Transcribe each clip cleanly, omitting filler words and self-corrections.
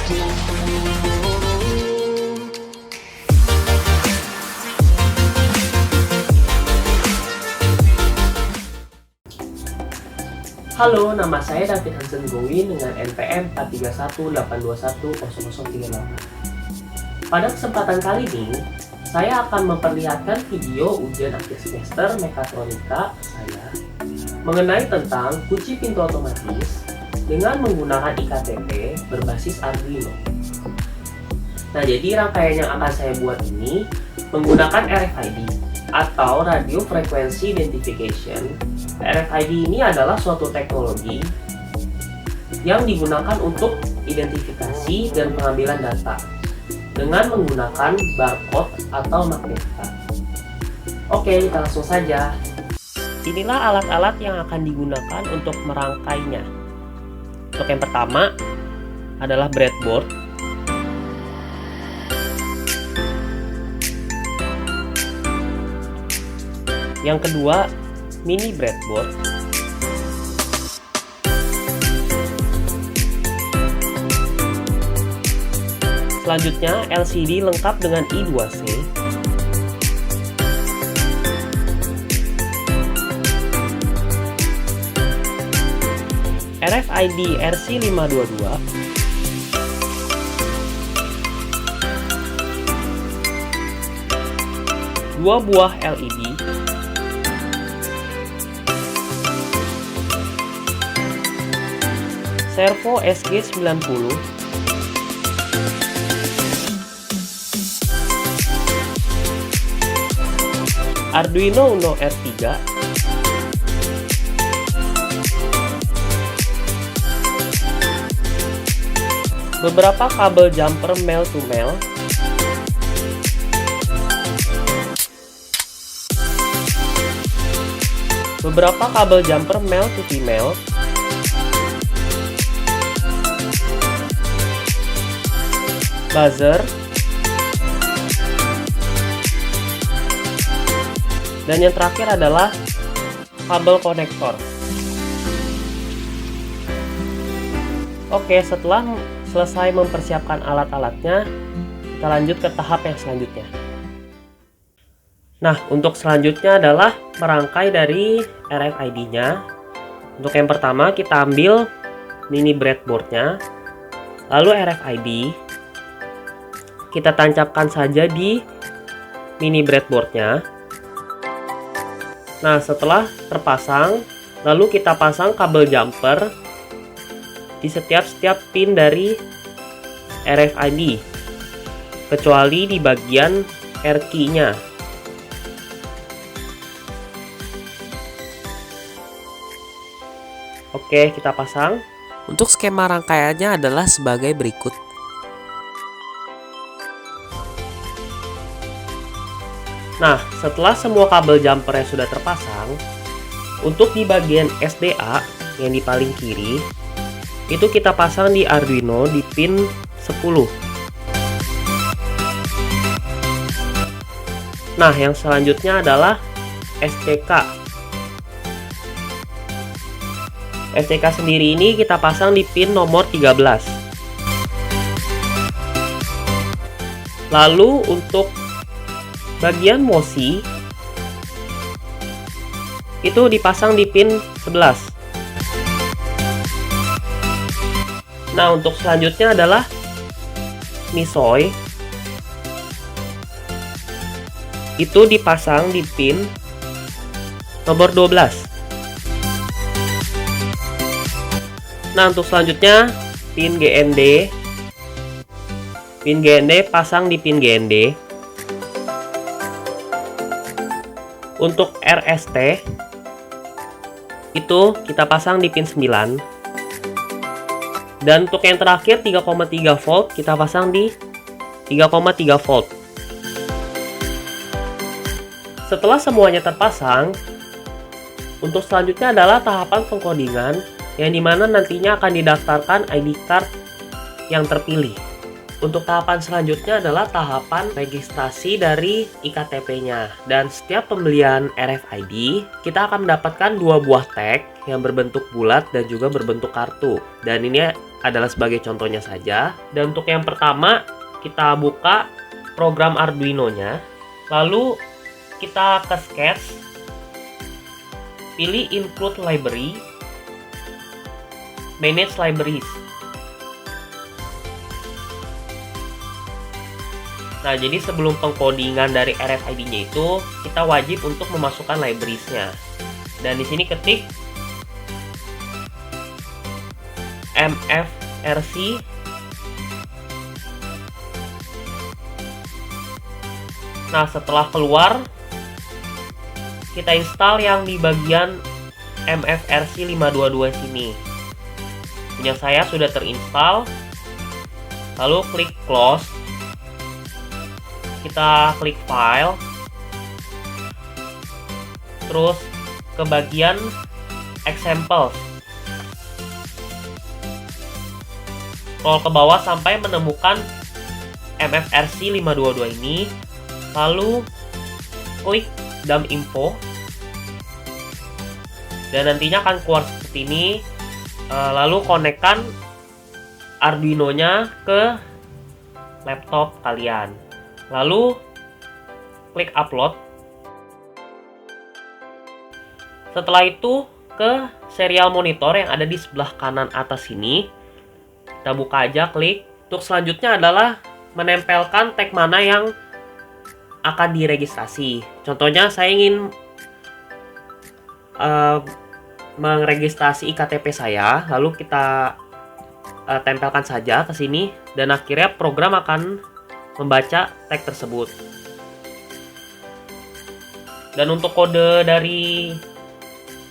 Halo, nama saya David Hansen Gowin dengan NPM 43182100038. Pada kesempatan kali ini, saya akan memperlihatkan video ujian akhir semester mekatronika saya mengenai tentang kunci pintu otomatis dengan menggunakan iktp berbasis Arduino. Nah, jadi rangkaian yang akan saya buat ini menggunakan RFID atau Radio Frequency Identification. RFID ini adalah suatu teknologi yang digunakan untuk identifikasi dan pengambilan data dengan menggunakan barcode atau magnetika. Oke, kita langsung saja. Inilah alat-alat yang akan digunakan untuk merangkainya. Untuk yang pertama adalah breadboard. Yang kedua, mini breadboard. Selanjutnya, LCD lengkap dengan I2C. RFID RC522. Dua buah LED. Servo SG90, Arduino Uno R3, beberapa kabel jumper male to male, beberapa kabel jumper male to female, buzzer, dan yang terakhir adalah kabel konektor. Oke, setelah selesai mempersiapkan alat-alatnya, kita lanjut ke tahap yang selanjutnya. Nah, untuk selanjutnya adalah merangkai dari RFID-nya. Untuk yang pertama, kita ambil mini breadboard-nya, lalu RFID kita tancapkan saja di mini breadboard-nya. Nah, setelah terpasang, lalu kita pasang kabel jumper di setiap pin dari RFID, kecuali di bagian R key-nya. Oke, kita pasang. Untuk skema rangkaiannya adalah sebagai berikut. Nah, setelah semua kabel jumpernya sudah terpasang, untuk di bagian SDA yang di paling kiri, itu kita pasang di Arduino di pin 10. Nah, yang selanjutnya adalah STK. STK sendiri ini kita pasang di pin nomor 13. Lalu untuk bagian MOSI itu dipasang di pin 11. Nah, untuk selanjutnya adalah MISOI. Itu dipasang di pin nomor 12. Nah, untuk selanjutnya pin GND. Pin GND pasang di pin GND. Untuk RST itu kita pasang di pin 9. Dan untuk yang terakhir 3,3 volt kita pasang di 3,3 volt. Setelah semuanya terpasang, untuk selanjutnya adalah tahapan pengkodingan yang dimana nantinya akan didaftarkan ID card yang terpilih. Untuk tahapan selanjutnya adalah tahapan registrasi dari iktp-nya. Dan setiap pembelian RFID, kita akan mendapatkan 2 buah tag yang berbentuk bulat dan juga berbentuk kartu. Dan ini adalah sebagai contohnya saja. Dan untuk yang pertama, kita buka program Arduino-nya. Lalu kita ke Sketch, pilih Include Library, Manage Libraries. Nah, jadi sebelum pengkodingan dari RFID-nya itu, kita wajib untuk memasukkan libraries-nya. Dan di sini ketik MFRC Nah, setelah keluar, kita install yang di bagian MFRC 522 sini. Punya saya sudah terinstall. Lalu klik close. Kita klik file. Terus ke bagian examples. Scroll ke bawah sampai menemukan MFRC 522 ini. Lalu klik dump info. Dan nantinya akan keluar seperti ini. Lalu konekkan Arduino-nya ke laptop kalian. Lalu klik upload. Setelah itu ke serial monitor yang ada di sebelah kanan atas sini. Kita buka aja, klik. Untuk selanjutnya adalah menempelkan tag mana yang akan diregistrasi. Contohnya saya ingin meregistrasi iktp saya, lalu kita tempelkan saja ke sini dan akhirnya program akan membaca tag tersebut. Dan untuk kode dari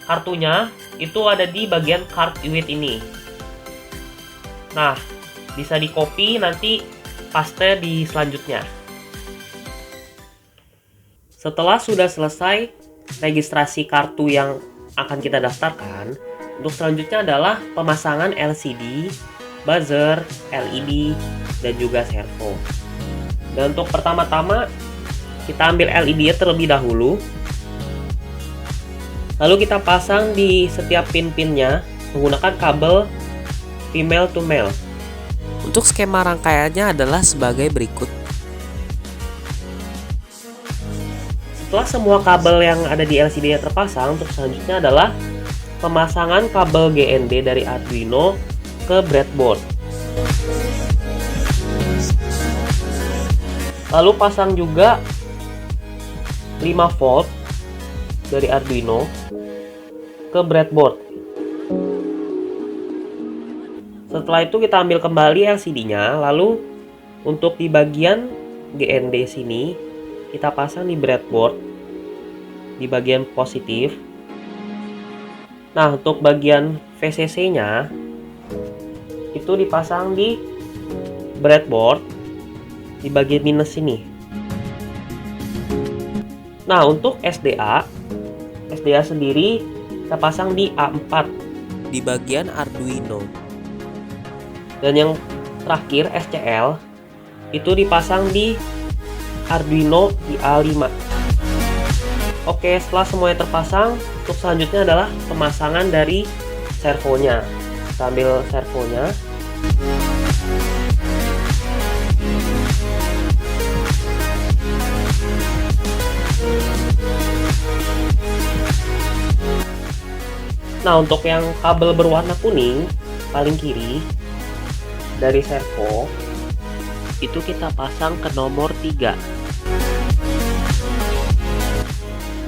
kartunya itu ada di bagian card UID ini. Nah, bisa di copy nanti paste di selanjutnya. Setelah sudah selesai registrasi kartu yang akan kita daftarkan, untuk selanjutnya adalah pemasangan LCD, buzzer, LED, dan juga servo. Dan untuk pertama-tama kita ambil LED-nya terlebih dahulu. Lalu kita pasang di setiap pin-pinnya menggunakan kabel female to male. Untuk skema rangkaiannya adalah sebagai berikut. Setelah semua kabel yang ada di LCD-nya terpasang, untuk selanjutnya adalah pemasangan kabel GND dari Arduino ke breadboard. Lalu pasang juga 5 volt dari Arduino ke breadboard. Setelah itu kita ambil kembali LCD-nya, lalu untuk di bagian GND sini kita pasang di breadboard di bagian positif. Nah, untuk bagian VCC-nya itu dipasang di breadboard di bagian minus ini. Nah, untuk SDA sendiri kita pasang di A4 di bagian Arduino. Dan yang terakhir SCL itu dipasang di Arduino di A5. Oke, setelah semuanya terpasang, untuk selanjutnya adalah pemasangan dari servonya. Kita ambil servonya. Nah, untuk yang kabel berwarna kuning paling kiri dari servo itu kita pasang ke nomor 3.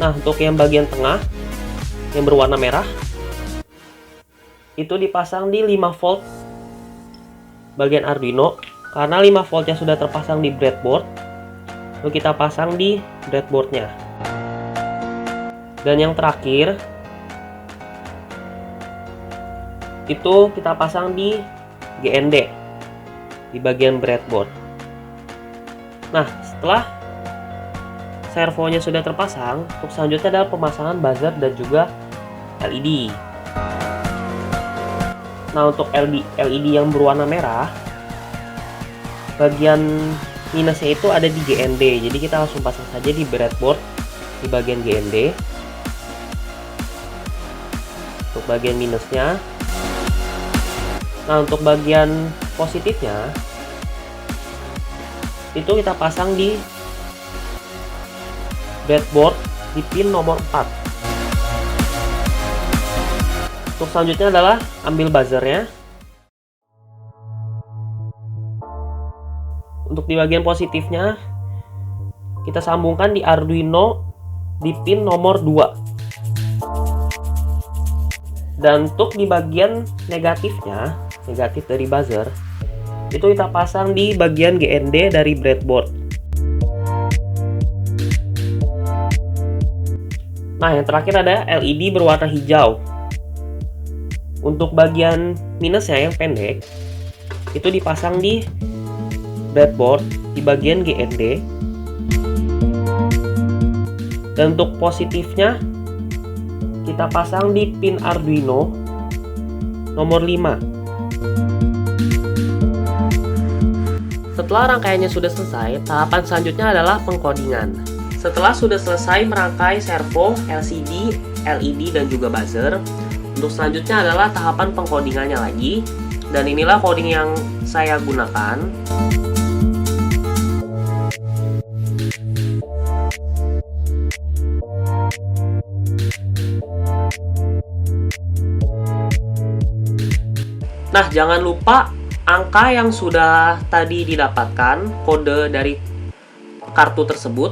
Nah, untuk yang bagian tengah yang berwarna merah itu dipasang di 5 volt bagian Arduino. Karena 5 voltnya sudah terpasang di breadboard, lalu kita pasang di breadboardnya. Dan yang terakhir itu kita pasang di GND di bagian breadboard. Nah, setelah servonya sudah terpasang, untuk selanjutnya adalah pemasangan buzzer dan juga LED. Nah, untuk LED yang berwarna merah bagian minusnya itu ada di GND. Jadi kita langsung pasang saja di breadboard di bagian GND. Untuk bagian minusnya. Nah, untuk bagian positifnya itu kita pasang di breadboard di pin nomor 4. Untuk selanjutnya adalah ambil buzzernya. Untuk di bagian positifnya kita sambungkan di Arduino di pin nomor 2. Dan untuk di bagian negatifnya, negatif dari buzzer, itu kita pasang di bagian GND dari breadboard. Nah, yang terakhir ada LED berwarna hijau. Untuk bagian minusnya yang pendek, itu dipasang di breadboard di bagian GND. Dan untuk positifnya kita pasang di pin Arduino nomor 5. Setelah rangkaiannya sudah selesai, tahapan selanjutnya adalah pengkodingan. Setelah sudah selesai merangkai servo, LCD, LED, dan juga buzzer, untuk selanjutnya adalah tahapan pengkodingannya lagi. Dan inilah coding yang saya gunakan. Nah, jangan lupa angka yang sudah tadi didapatkan, kode dari kartu tersebut,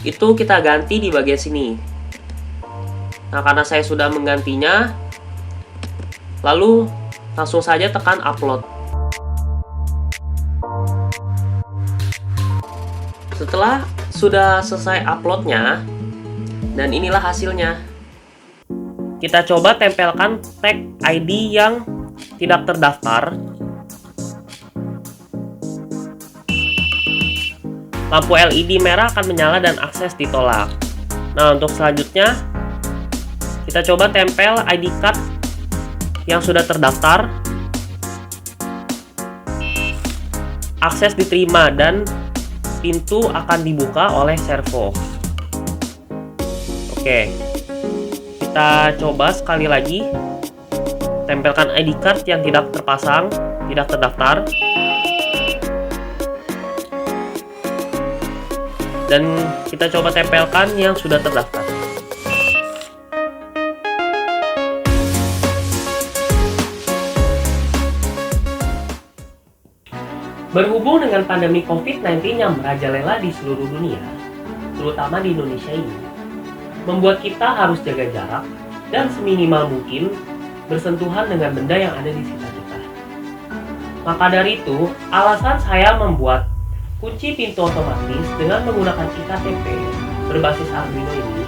itu kita ganti di bagian sini. Nah, karena saya sudah menggantinya, lalu langsung saja tekan upload. Setelah sudah selesai uploadnya, dan inilah hasilnya. Kita coba tempelkan tag ID yang tidak terdaftar. Lampu LED merah akan menyala dan akses ditolak. Nah, untuk selanjutnya kita coba tempel ID card yang sudah terdaftar. Akses diterima dan pintu akan dibuka oleh servo. Oke. Kita coba sekali lagi. Tempelkan ID card yang tidak terpasang, tidak terdaftar. Dan kita coba tempelkan yang sudah terdaftar. Berhubung dengan pandemi COVID-19 yang merajalela di seluruh dunia, terutama di Indonesia ini, membuat kita harus jaga jarak dan seminimal mungkin bersentuhan dengan benda yang ada di sekitar kita. Maka dari itu, alasan saya membuat kunci pintu otomatis dengan menggunakan iktp berbasis Arduino ini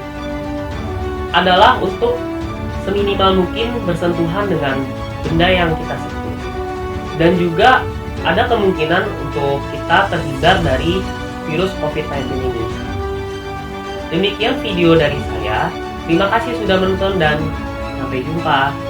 adalah untuk seminimal mungkin bersentuhan dengan benda yang kita sentuh. Dan juga ada kemungkinan untuk kita terhindar dari virus COVID-19 ini. Demikian video dari saya. Terima kasih sudah menonton dan sampai jumpa.